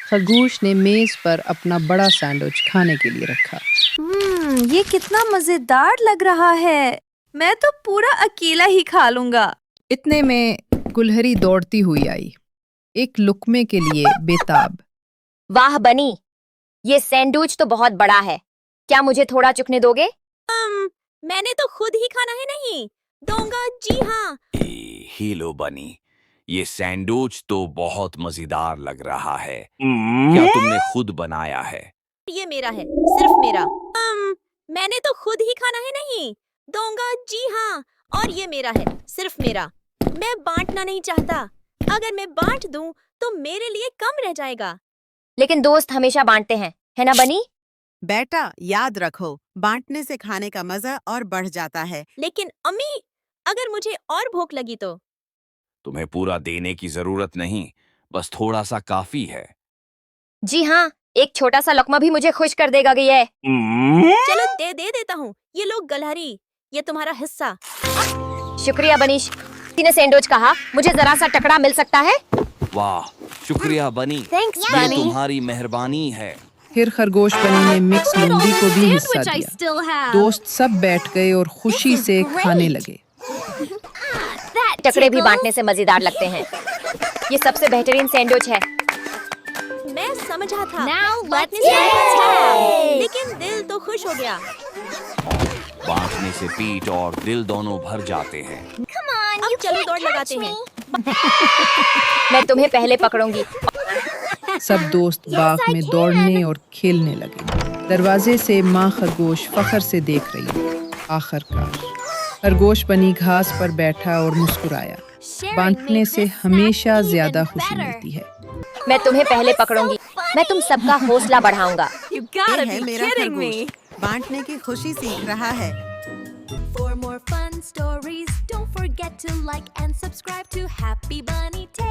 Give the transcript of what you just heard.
खरगोश ने मेज पर अपना बड़ा सैंडविच खाने के लिए रखा। ये कितना मजेदार लग रहा है। मैं तो पूरा अकेला ही खा लूंगा। इतने में गुलहरी दौड़ती हुई आई, एक लुकमे के लिए बेताब। वाह बनी, ये सैंडविच तो बहुत बड़ा है। क्या मुझे थोड़ा चुखने दोगे? मैंने तो खुद ही खाना है। नहीं दूंगा, जी हाँ। ही लो बनी, ये सैंडविच तो बहुत मजेदार लग रहा है। क्या तुमने खुद बनाया है? ये मेरा है, सिर्फ मेरा। मैंने तो खुद ही खाना है। नहीं दूंगा, जी हाँ। और ये मेरा है, सिर्फ मेरा। मैं बांटना नहीं चाहता। अगर मैं बांट दूं तो मेरे लिए कम रह जाएगा। लेकिन दोस्त हमेशा बांटते हैं, है ना बनी? बेटा याद रखो, बांटने से खाने का मजा और बढ़ जाता है। लेकिन अम्मी, अगर मुझे और भूख लगी तो? तुम्हें पूरा देने की जरूरत नहीं, बस थोड़ा सा काफी है। जी हाँ, एक छोटा सा लकमा भी मुझे खुश कर देगा ये। चलो दे देता हूँ। ये लो गलहरी, ये तुम्हारा हिस्सा। शुक्रिया बनीश। किसी ने सैंडविच कहा, मुझे जरा सा टकरा मिल सकता है? वाह, शुक्रिया बनी। थैंक्स ये बनी। तुम्हारी मेहरबानी है। फिर खरगोश बनी ने मिक्स लूंगी को भी हिस्सा दिया। दोस्त सब बैठ गए और खुशी से खाने लगे। टकरे भी बांटने से मजेदार लगते हैं। ये सबसे बेहतरीन सैंडविच है। मैं समझा था। let's लेकिन दिल तो खुश हो गया। बांटने से पीठ और दिल दोनों भर जाते हैं। अब चलो दौड़ लगाते हैं। मैं तुम्हें पहले पकड़ूंगी। सब दोस्त बाग में दौड़ने और खेलने लगे। दरवाजे से माँ खरगोश फख्र से देख रही। आखिरकार खरगोश बनी घास पर बैठा और मुस्कुराया। बांटने से हमेशा ज्यादा खुशी मिलती है। मैं तुम्हें पहले पकड़ूंगी। मैं तुम सबका हौसला बढ़ाऊंगा। ये है मेरा खरगोश, बांटने की खुशी सीख रहा है। For more fun stories, don't forget to like and subscribe to Happy Bunny Tales.